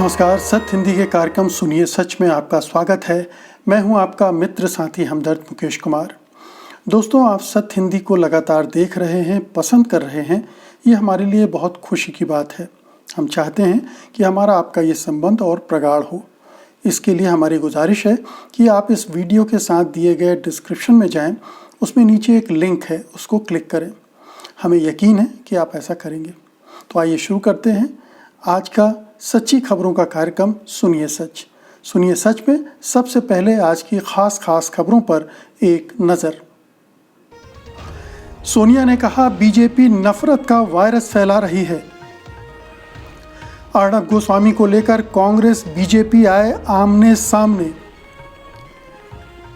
नमस्कार। सत्य हिंदी के कार्यक्रम सुनिए सच में आपका स्वागत है। मैं हूं आपका मित्र साथी हमदर्द मुकेश कुमार। दोस्तों, आप सत्य हिंदी को लगातार देख रहे हैं, पसंद कर रहे हैं, ये हमारे लिए बहुत खुशी की बात है। हम चाहते हैं कि हमारा आपका ये संबंध और प्रगाढ़ हो। इसके लिए हमारी गुजारिश है कि आप इस वीडियो के साथ दिए गए डिस्क्रिप्शन में जाएं, उसमें नीचे एक लिंक है, उसको क्लिक करें। हमें यकीन है कि आप ऐसा करेंगे। तो आइए शुरू करते हैं आज का सच्ची खबरों का कार्यक्रम सुनिए सच। सुनिए सच में सबसे पहले आज की खास खबरों पर एक नज़र। सोनिया ने कहा, बीजेपी नफरत का वायरस फैला रही है। अर्णब गोस्वामी को लेकर कांग्रेस बीजेपी आए आमने सामने।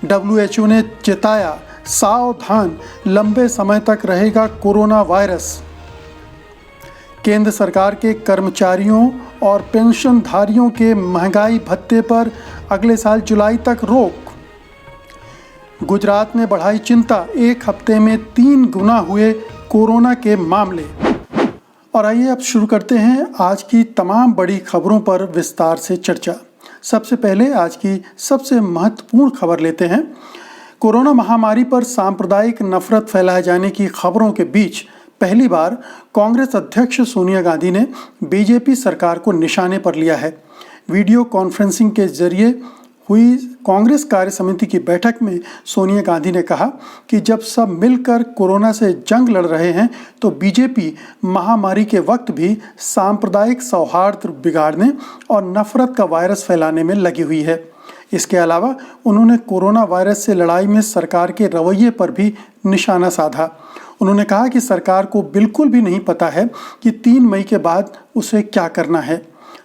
WHO ने चेताया, सावधान, लंबे समय तक रहेगा कोरोना वायरस। केंद्र सरकार के कर्मचारियों और पेंशनधारियों के महंगाई भत्ते पर अगले साल जुलाई तक रोक। गुजरात में बढ़ाई चिंता, एक हफ्ते में 3 गुना हुए कोरोना के मामले। और आइए अब शुरू करते हैं आज की तमाम बड़ी खबरों पर विस्तार से चर्चा। सबसे पहले आज की सबसे महत्वपूर्ण खबर लेते हैं। कोरोना महामारी पर सांप्रदायिक नफरत फैलाए जाने की खबरों के बीच पहली बार कांग्रेस अध्यक्ष सोनिया गांधी ने बीजेपी सरकार को निशाने पर लिया है। वीडियो कॉन्फ्रेंसिंग के जरिए हुई कांग्रेस कार्य समिति की बैठक में सोनिया गांधी ने कहा कि जब सब मिलकर कोरोना से जंग लड़ रहे हैं तो बीजेपी महामारी के वक्त भी सांप्रदायिक सौहार्द बिगाड़ने और नफरत का वायरस फैलाने में लगी हुई है। इसके अलावा उन्होंने कोरोना वायरस से लड़ाई में सरकार के रवैये पर भी निशाना साधा। उन्होंने कहा कि सरकार को बिल्कुल भी नहीं पता है कि 3 मई के बाद उसे क्या करना है।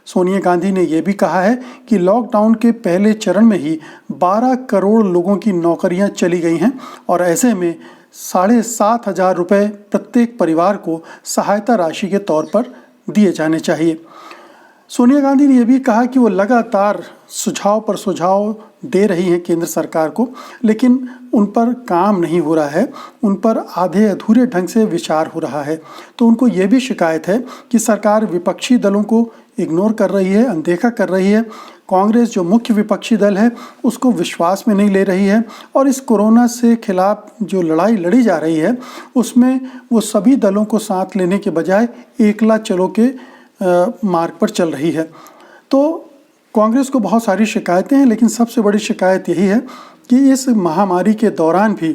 सोनिया गांधी ने यह भी कहा है कि लॉकडाउन के पहले चरण में ही 12 करोड़ लोगों की नौकरियां चली गई हैं और ऐसे में 7,500 रुपये प्रत्येक परिवार को सहायता राशि के तौर पर दिए जाने चाहिए। सोनिया गांधी ने यह भी कहा कि वो लगातार सुझाव पर सुझाव दे रही हैं केंद्र सरकार को, लेकिन उन पर काम नहीं हो रहा है, उन पर आधे अधूरे ढंग से विचार हो रहा है। तो उनको ये भी शिकायत है कि सरकार विपक्षी दलों को इग्नोर कर रही है, अनदेखा कर रही है। कांग्रेस जो मुख्य विपक्षी दल है उसको विश्वास में नहीं ले रही है और इस कोरोना से खिलाफ जो लड़ाई लड़ी जा रही है उसमें वो सभी दलों को साथ लेने के बजाय एकला चलो के मार्ग पर चल रही है। तो कांग्रेस को बहुत सारी शिकायतें हैं, लेकिन सबसे बड़ी शिकायत यही है कि इस महामारी के दौरान भी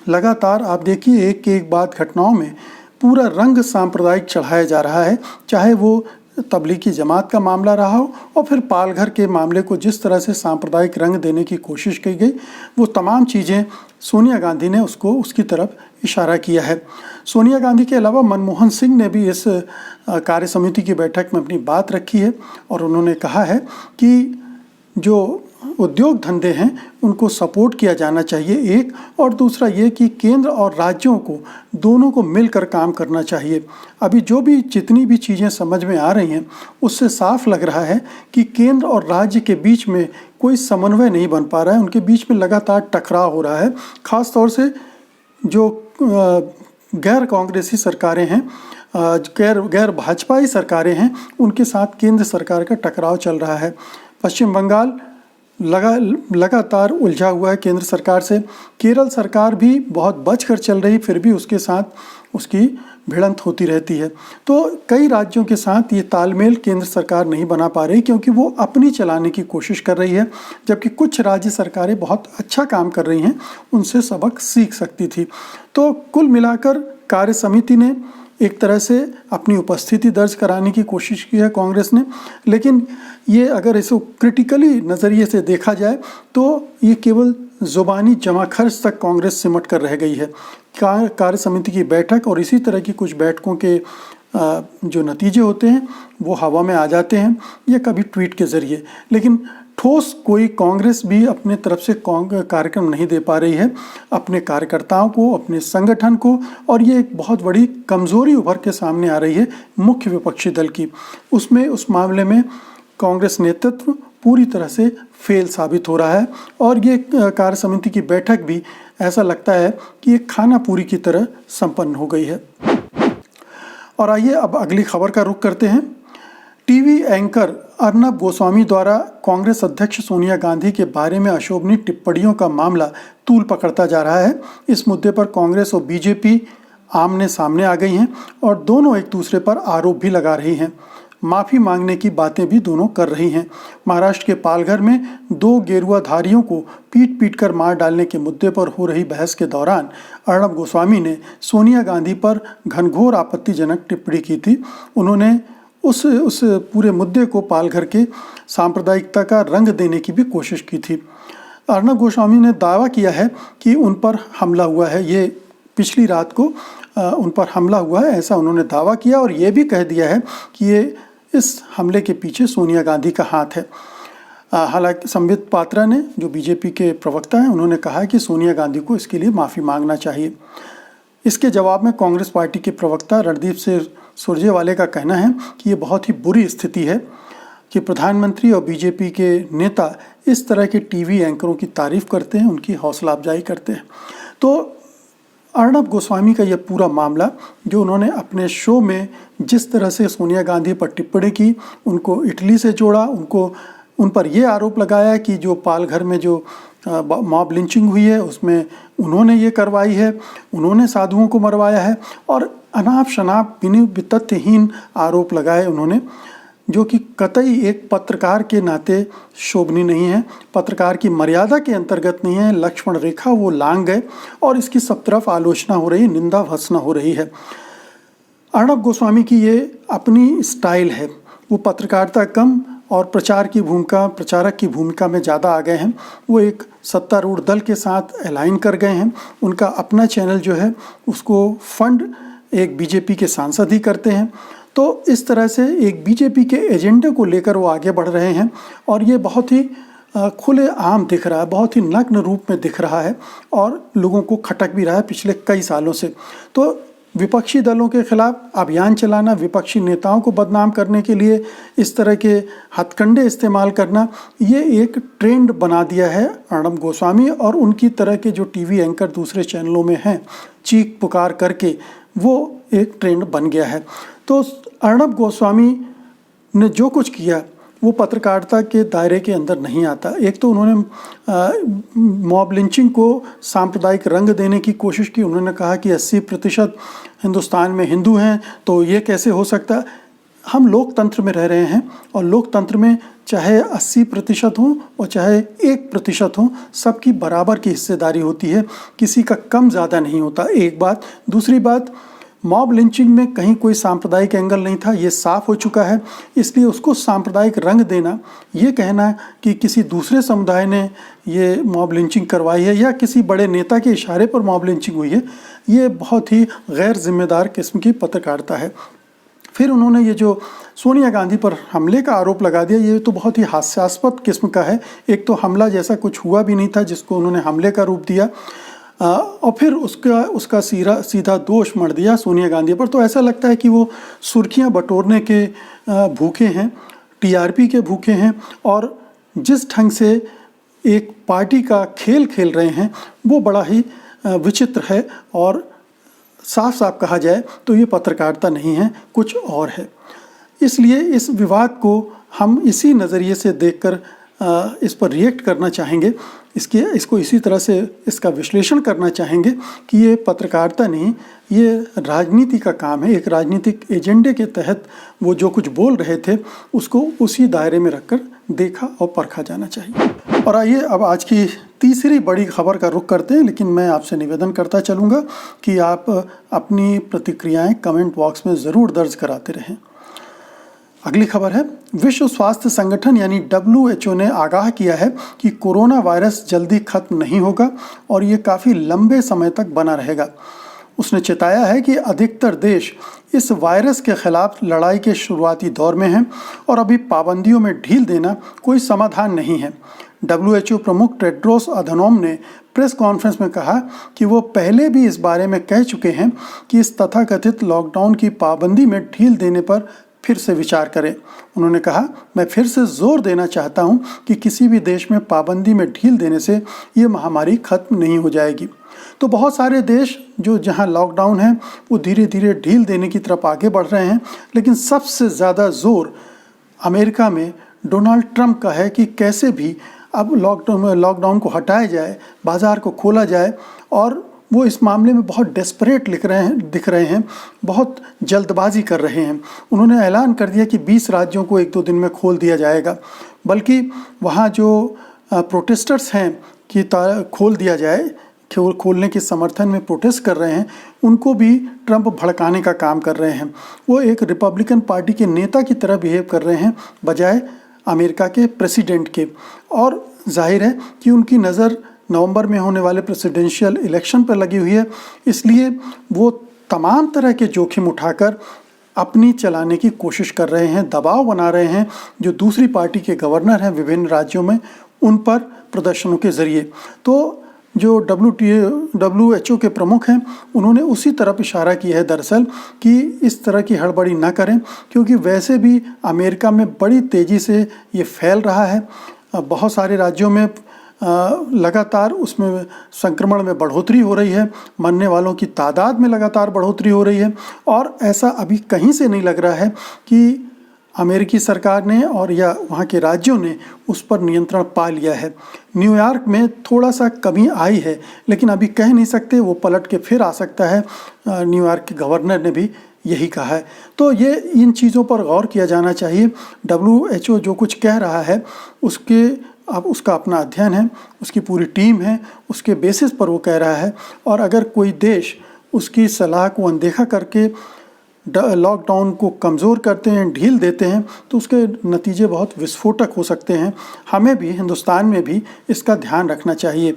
लगातार आप देखिए एक बाद घटनाओं में पूरा रंग सांप्रदायिक चढ़ाया जा रहा है, चाहे वो तबलीगी जमात का मामला रहा हो और फिर पालघर के मामले को जिस तरह से सांप्रदायिक रंग देने की कोशिश की गई, वो तमाम चीज़ें सोनिया गांधी ने उसकी तरफ इशारा किया है। सोनिया गांधी के अलावा मनमोहन सिंह ने भी इस कार्य समिति की बैठक में अपनी बात रखी है और उन्होंने कहा है कि जो उद्योग धंधे हैं उनको सपोर्ट किया जाना चाहिए, एक, और दूसरा ये कि केंद्र और राज्यों को दोनों को मिलकर काम करना चाहिए। अभी जो भी जितनी भी चीज़ें समझ में आ रही हैं उससे साफ लग रहा है कि केंद्र और राज्य के बीच में कोई समन्वय नहीं बन पा रहा है, उनके बीच में लगातार टकराव हो रहा है। ख़ास तौर से जो गैर कांग्रेसी सरकारें हैं, गैर भाजपाई सरकारें हैं, उनके साथ केंद्र सरकार का टकराव चल रहा है। पश्चिम बंगाल लगातार उलझा हुआ है केंद्र सरकार से। केरल सरकार भी बहुत बचकर चल रही, फिर भी उसके साथ उसकी भिड़ंत होती रहती है। तो कई राज्यों के साथ ये तालमेल केंद्र सरकार नहीं बना पा रही क्योंकि वो अपनी चलाने की कोशिश कर रही है, जबकि कुछ राज्य सरकारें बहुत अच्छा काम कर रही हैं, उनसे सबक सीख सकती थी। तो कुल मिलाकर कार्य समिति ने एक तरह से अपनी उपस्थिति दर्ज कराने की कोशिश की है कांग्रेस ने, लेकिन ये अगर इसको क्रिटिकली नज़रिए से देखा जाए तो ये केवल ज़ुबानी जमा खर्च तक कांग्रेस सिमट कर रह गई है। कार्य समिति की बैठक और इसी तरह की कुछ बैठकों के जो नतीजे होते हैं वो हवा में आ जाते हैं या कभी ट्वीट के ज़रिए, लेकिन ठोस कोई कांग्रेस भी अपने तरफ से कार्यक्रम नहीं दे पा रही है अपने कार्यकर्ताओं को, अपने संगठन को, और ये एक बहुत बड़ी कमज़ोरी उभर के सामने आ रही है मुख्य विपक्षी दल की। उस मामले में कांग्रेस नेतृत्व पूरी तरह से फेल साबित हो रहा है और ये कार्य समिति की बैठक भी ऐसा लगता है कि एक खाना पूरी की तरह संपन्न हो गई है। और आइए अब अगली खबर का रुख करते हैं। टीवी एंकर अर्नब गोस्वामी द्वारा कांग्रेस अध्यक्ष सोनिया गांधी के बारे में अशोभनीय टिप्पणियों का मामला तूल पकड़ता जा रहा है। इस मुद्दे पर कांग्रेस और बीजेपी आमने सामने आ गई हैं और दोनों एक दूसरे पर आरोप भी लगा रही हैं। माफ़ी मांगने की बातें भी दोनों कर रही हैं। महाराष्ट्र के पालघर में 2 गेरुआधारियों को पीट पीट कर मार डालने के मुद्दे पर हो रही बहस के दौरान अर्नब गोस्वामी ने सोनिया गांधी पर घनघोर आपत्तिजनक टिप्पणी की थी। उन्होंने उस पूरे मुद्दे को पालघर के सांप्रदायिकता का रंग देने की भी कोशिश की थी। अर्नब गोस्वामी ने दावा किया है कि उन पर हमला हुआ है, ये पिछली रात को उन पर हमला हुआ है, ऐसा उन्होंने दावा किया और ये भी कह दिया है कि ये इस हमले के पीछे सोनिया गांधी का हाथ है। हालांकि संबित पात्रा ने, जो बीजेपी के प्रवक्ता हैं, उन्होंने कहा है कि सोनिया गांधी को इसके लिए माफ़ी मांगना चाहिए। इसके जवाब में कांग्रेस पार्टी के प्रवक्ता रणदीप सिंह सुरजेवाला का कहना है कि ये बहुत ही बुरी स्थिति है कि प्रधानमंत्री और बीजेपी के नेता इस तरह के टीवी एंकरों की तारीफ करते हैं, उनकी हौसला अफजाई करते हैं। तो अर्नब गोस्वामी का यह पूरा मामला, जो उन्होंने अपने शो में जिस तरह से सोनिया गांधी पर टिप्पणी की, उनको इटली से जोड़ा, उन पर यह आरोप लगाया कि जो पालघर में जो मॉब लिंचिंग हुई है उसमें उन्होंने ये करवाई है, उन्होंने साधुओं को मरवाया है और अनाप शनाप बिना तथ्यहीन आरोप लगाए उन्होंने, जो कि कतई एक पत्रकार के नाते शोभनीय नहीं है, पत्रकार की मर्यादा के अंतर्गत नहीं है। लक्ष्मण रेखा वो लांघ गए और इसकी सब तरफ आलोचना हो रही, निंदा भत्सना हो रही है। अर्नब गोस्वामी की ये अपनी स्टाइल है, वो पत्रकारिता कम और प्रचारक की भूमिका में ज़्यादा आ गए हैं। वो एक सत्तारूढ़ दल के साथ अलाइन कर गए हैं। उनका अपना चैनल जो है उसको फंड एक बीजेपी के सांसद ही करते हैं। तो इस तरह से एक बीजेपी के एजेंडे को लेकर वो आगे बढ़ रहे हैं और ये बहुत ही खुले आम दिख रहा है, बहुत ही नग्न रूप में दिख रहा है और लोगों को खटक भी रहा है पिछले कई सालों से। तो विपक्षी दलों के खिलाफ अभियान चलाना, विपक्षी नेताओं को बदनाम करने के लिए इस तरह के हथकंडे इस्तेमाल करना, ये एक ट्रेंड बना दिया है अर्नब गोस्वामी और उनकी तरह के जो टीवी एंकर दूसरे चैनलों में हैं, चीख पुकार करके वो एक ट्रेंड बन गया है। तो अर्नब गोस्वामी ने जो कुछ किया वो पत्रकारिता के दायरे के अंदर नहीं आता। एक तो उन्होंने मॉब लिंचिंग को सांप्रदायिक रंग देने की कोशिश की। उन्होंने कहा कि 80% हिंदुस्तान में हिंदू हैं, तो ये कैसे हो सकता। हम लोकतंत्र में रह रहे हैं और लोकतंत्र में चाहे 80% हो और चाहे 1% हो, सबकी बराबर की हिस्सेदारी होती है, किसी का कम ज़्यादा नहीं होता। एक बात। दूसरी बात, मॉब लिंचिंग में कहीं कोई सांप्रदायिक एंगल नहीं था, ये साफ हो चुका है। इसलिए उसको सांप्रदायिक रंग देना, ये कहना कि किसी दूसरे समुदाय ने ये मॉब लिंचिंग करवाई है या किसी बड़े नेता के इशारे पर मॉब लिंचिंग हुई है, ये बहुत ही गैर जिम्मेदार किस्म की पत्रकारिता है। फिर उन्होंने ये जो सोनिया गांधी पर हमले का आरोप लगा दिया, ये तो बहुत ही हास्यास्पद किस्म का है। एक तो हमला जैसा कुछ हुआ भी नहीं था जिसको उन्होंने हमले का रूप दिया और फिर उसका सीधा दोष मढ़ दिया सोनिया गांधी पर। तो ऐसा लगता है कि वो सुर्खियां बटोरने के भूखे हैं, टीआरपी के भूखे हैं और जिस ढंग से एक पार्टी का खेल खेल रहे हैं वो बड़ा ही विचित्र है और साफ साफ कहा जाए तो ये पत्रकारिता नहीं है, कुछ और है। इसलिए इस विवाद को हम इसी नज़रिए से देखकर इस पर रिएक्ट करना चाहेंगे, इसको इसी तरह से इसका विश्लेषण करना चाहेंगे कि ये पत्रकारिता नहीं, ये राजनीति का काम है। एक राजनीतिक एजेंडे के तहत वो जो कुछ बोल रहे थे उसको उसी दायरे में रखकर देखा और परखा जाना चाहिए। और आइए अब आज की तीसरी बड़ी खबर का रुख करते हैं, लेकिन मैं आपसे निवेदन करता चलूँगा कि आप अपनी प्रतिक्रियाएं कमेंट बॉक्स में ज़रूर दर्ज कराते रहें। अगली खबर है, विश्व स्वास्थ्य संगठन यानी WHO ने आगाह किया है कि कोरोना वायरस जल्दी खत्म नहीं होगा और ये काफ़ी लंबे समय तक बना रहेगा। उसने चेताया है कि अधिकतर देश इस वायरस के खिलाफ लड़ाई के शुरुआती दौर में हैं और अभी पाबंदियों में ढील देना कोई समाधान नहीं है। WHO प्रमुख टेड्रोस अधनोम ने प्रेस कॉन्फ्रेंस में कहा कि वो पहले भी इस बारे में कह चुके हैं कि इस तथाकथित लॉकडाउन की पाबंदी में ढील देने पर फिर से विचार करें। उन्होंने कहा, मैं फिर से जोर देना चाहता हूं कि किसी भी देश में पाबंदी में ढील देने से ये महामारी खत्म नहीं हो जाएगी। तो बहुत सारे देश जो जहां लॉकडाउन है वो धीरे धीरे ढील देने की तरफ आगे बढ़ रहे हैं, लेकिन सबसे ज़्यादा जोर अमेरिका में डोनाल्ड ट्रंप का है कि कैसे भी अब लॉकडाउन को हटाया जाए, बाज़ार को खोला जाए, और वो इस मामले में बहुत डेस्परेट दिख रहे हैं, बहुत जल्दबाजी कर रहे हैं। उन्होंने ऐलान कर दिया कि 20 राज्यों को 1-2 दिन में खोल दिया जाएगा, बल्कि वहाँ जो प्रोटेस्टर्स हैं कि खोल दिया जाए, खोलने के समर्थन में प्रोटेस्ट कर रहे हैं, उनको भी ट्रंप भड़काने का काम कर रहे हैं। वो एक रिपब्लिकन पार्टी के नेता की तरह बिहेव कर रहे हैं बजाय अमेरिका के प्रेसिडेंट के। और जाहिर है कि उनकी नज़र नवंबर में होने वाले प्रेसिडेंशियल इलेक्शन पर लगी हुई है, इसलिए वो तमाम तरह के जोखिम उठाकर अपनी चलाने की कोशिश कर रहे हैं, दबाव बना रहे हैं जो दूसरी पार्टी के गवर्नर हैं विभिन्न राज्यों में, उन पर प्रदर्शनों के ज़रिए। तो जो WHO के प्रमुख हैं, उन्होंने उसी तरफ इशारा किया है दरअसल कि इस तरह की हड़बड़ी ना करें, क्योंकि वैसे भी अमेरिका में बड़ी तेज़ी से ये फैल रहा है। बहुत सारे राज्यों में लगातार उसमें संक्रमण में बढ़ोतरी हो रही है, मरने वालों की तादाद में लगातार बढ़ोतरी हो रही है, और ऐसा अभी कहीं से नहीं लग रहा है कि अमेरिकी सरकार ने और या वहाँ के राज्यों ने उस पर नियंत्रण पा लिया है। न्यूयॉर्क में थोड़ा सा कमी आई है, लेकिन अभी कह नहीं सकते, वो पलट के फिर आ सकता है। न्यूयॉर्क के गवर्नर ने भी यही कहा है। तो ये इन चीज़ों पर गौर किया जाना चाहिए। WHO जो कुछ कह रहा है उसका अपना अध्ययन है, उसकी पूरी टीम है, उसके बेसिस पर वो कह रहा है, और अगर कोई देश उसकी सलाह को अनदेखा करके लॉकडाउन को कमज़ोर करते हैं, ढील देते हैं, तो उसके नतीजे बहुत विस्फोटक हो सकते हैं। हमें भी हिंदुस्तान में भी इसका ध्यान रखना चाहिए।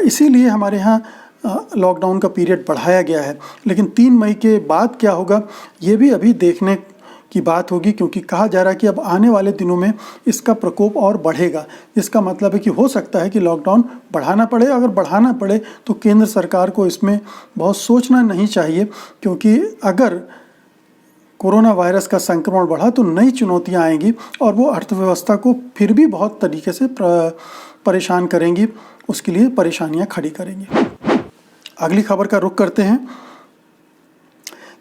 इसीलिए हमारे यहाँ लॉकडाउन का पीरियड बढ़ाया गया है, लेकिन 3 मई के बाद क्या होगा ये भी अभी देखने की बात होगी, क्योंकि कहा जा रहा है कि अब आने वाले दिनों में इसका प्रकोप और बढ़ेगा। इसका मतलब है कि हो सकता है कि लॉकडाउन बढ़ाना पड़े। अगर बढ़ाना पड़े तो केंद्र सरकार को इसमें बहुत सोचना नहीं चाहिए, क्योंकि अगर कोरोना वायरस का संक्रमण बढ़ा तो नई चुनौतियां आएंगी और वो अर्थव्यवस्था को फिर भी बहुत तरीके से परेशान करेंगी, उसके लिए परेशानियां खड़ी करेंगी। अगली खबर का रुख करते हैं।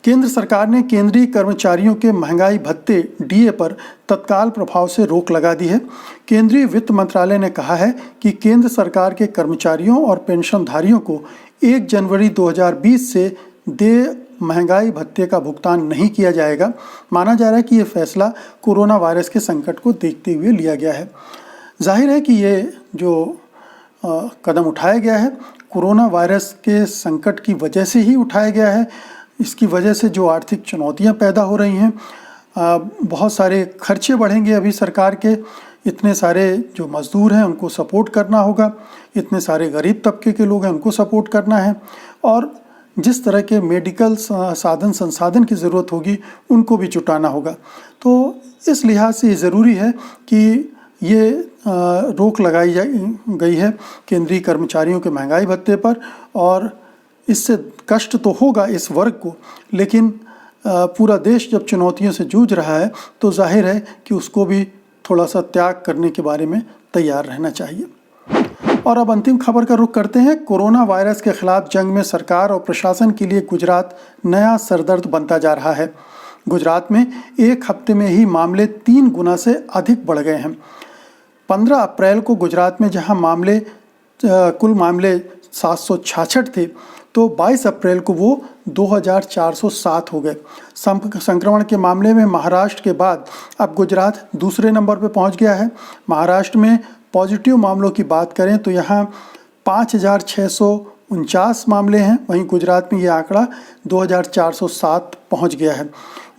केंद्र सरकार ने केंद्रीय कर्मचारियों के महंगाई भत्ते DA पर तत्काल प्रभाव से रोक लगा दी है। केंद्रीय वित्त मंत्रालय ने कहा है कि केंद्र सरकार के कर्मचारियों और पेंशनधारियों को 1 जनवरी 2020 से देय महंगाई भत्ते का भुगतान नहीं किया जाएगा। माना जा रहा है कि ये फैसला कोरोना वायरस के संकट को देखते हुए लिया गया है। जाहिर है कि ये जो कदम उठाया गया है कोरोना वायरस के संकट की वजह से ही उठाया गया है। इसकी वजह से जो आर्थिक चुनौतियां पैदा हो रही हैं, बहुत सारे खर्चे बढ़ेंगे। अभी सरकार के इतने सारे जो मज़दूर हैं उनको सपोर्ट करना होगा, इतने सारे गरीब तबके के लोग हैं उनको सपोर्ट करना है, और जिस तरह के मेडिकल साधन संसाधन की ज़रूरत होगी उनको भी जुटाना होगा। तो इस लिहाज से ज़रूरी है कि ये रोक लगाई गई है केंद्रीय कर्मचारियों के महंगाई भत्ते पर, और इससे कष्ट तो होगा इस वर्ग को, लेकिन पूरा देश जब चुनौतियों से जूझ रहा है तो जाहिर है कि उसको भी थोड़ा सा त्याग करने के बारे में तैयार रहना चाहिए। और अब अंतिम खबर का रुख करते हैं। कोरोना वायरस के खिलाफ जंग में सरकार और प्रशासन के लिए गुजरात नया सरदर्द बनता जा रहा है। गुजरात में एक हफ्ते में ही मामले 3 गुना से अधिक बढ़ गए हैं। 15 अप्रैल को गुजरात में जहां कुल मामले 766 थे, तो 22 अप्रैल को वो 2407 हो गए। संक्रमण के मामले में महाराष्ट्र के बाद अब गुजरात दूसरे नंबर पर पहुंच गया है। महाराष्ट्र में पॉजिटिव मामलों की बात करें तो यहाँ 5649 मामले हैं, वहीं गुजरात में ये आंकड़ा 2407 पहुंच गया है।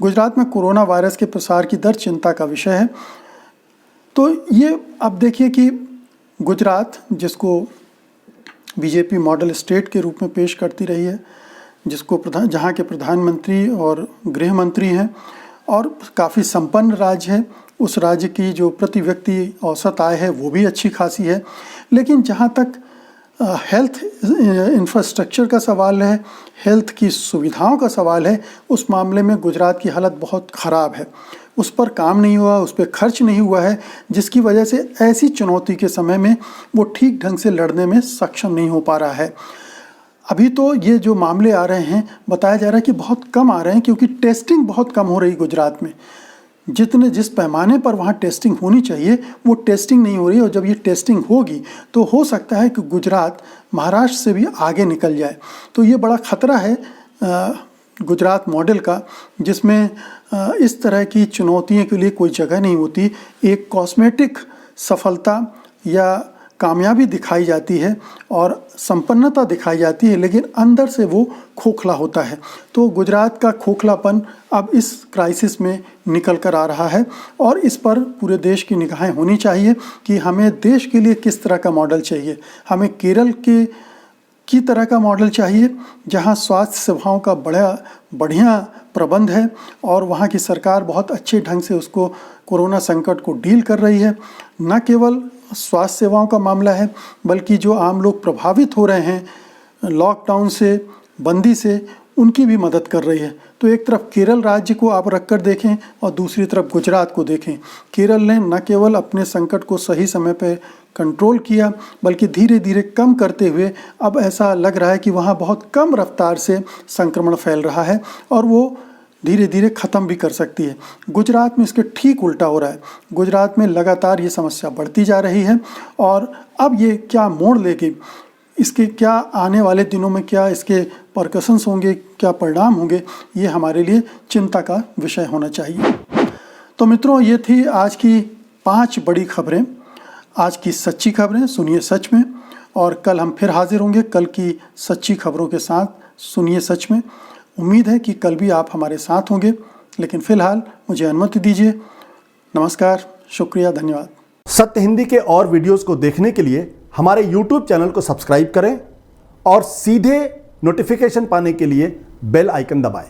गुजरात में कोरोना वायरस के प्रसार की दर चिंता का विषय है। तो ये अब देखिए कि गुजरात, जिसको बीजेपी मॉडल स्टेट के रूप में पेश करती रही है, जहाँ के प्रधानमंत्री और गृह मंत्री हैं और काफ़ी संपन्न राज्य है, उस राज्य की जो प्रति व्यक्ति औसत आय है वो भी अच्छी खासी है, लेकिन जहाँ तक हेल्थ इंफ्रास्ट्रक्चर का सवाल है, हेल्थ की सुविधाओं का सवाल है, उस मामले में गुजरात की हालत बहुत ख़राब है। उस पर काम नहीं हुआ, उस पर खर्च नहीं हुआ है, जिसकी वजह से ऐसी चुनौती के समय में वो ठीक ढंग से लड़ने में सक्षम नहीं हो पा रहा है। अभी तो ये जो मामले आ रहे हैं, बताया जा रहा है कि बहुत कम आ रहे हैं, क्योंकि टेस्टिंग बहुत कम हो रही गुजरात में। जिस पैमाने पर वहाँ टेस्टिंग होनी चाहिए वो टेस्टिंग नहीं हो रही। और जब ये टेस्टिंग होगी तो हो सकता है कि गुजरात महाराष्ट्र से भी आगे निकल जाए। तो ये बड़ा खतरा है गुजरात मॉडल का, जिसमें इस तरह की चुनौतियों के लिए कोई जगह नहीं होती। एक कॉस्मेटिक सफलता या कामयाबी दिखाई जाती है और संपन्नता दिखाई जाती है, लेकिन अंदर से वो खोखला होता है। तो गुजरात का खोखलापन अब इस क्राइसिस में निकल कर आ रहा है और इस पर पूरे देश की निगाहें होनी चाहिए कि हमें देश के लिए किस तरह का मॉडल चाहिए। हमें केरल की तरह का मॉडल चाहिए जहां स्वास्थ्य सेवाओं का बढ़िया प्रबंध है और वहां की सरकार बहुत अच्छे ढंग से उसको कोरोना संकट को डील कर रही है। न केवल स्वास्थ्य सेवाओं का मामला है, बल्कि जो आम लोग प्रभावित हो रहे हैं लॉकडाउन से, बंदी से, उनकी भी मदद कर रही है। तो एक तरफ केरल राज्य को आप रख कर देखें और दूसरी तरफ गुजरात को देखें। केरल ने न केवल अपने संकट को सही समय पर कंट्रोल किया, बल्कि धीरे धीरे कम करते हुए अब ऐसा लग रहा है कि वहाँ बहुत कम रफ्तार से संक्रमण फैल रहा है और वो धीरे धीरे ख़त्म भी कर सकती है। गुजरात में इसके ठीक उल्टा हो रहा है। गुजरात में लगातार ये समस्या बढ़ती जा रही है और अब ये क्या मोड़ लेगी, इसके क्या आने वाले दिनों में क्या इसके परकशंस होंगे, क्या परिणाम होंगे, ये हमारे लिए चिंता का विषय होना चाहिए। तो मित्रों, ये थी आज की 5 बड़ी खबरें, आज की सच्ची खबरें। सुनिए सच में। और कल हम फिर हाजिर होंगे कल की सच्ची खबरों के साथ। सुनिए सच में। उम्मीद है कि कल भी आप हमारे साथ होंगे, लेकिन फिलहाल मुझे अनुमति दीजिए। नमस्कार, शुक्रिया, धन्यवाद। सत्य हिंदी के और वीडियोस को देखने के लिए हमारे YouTube चैनल को सब्सक्राइब करें और सीधे नोटिफिकेशन पाने के लिए बेल आइकन दबाएं।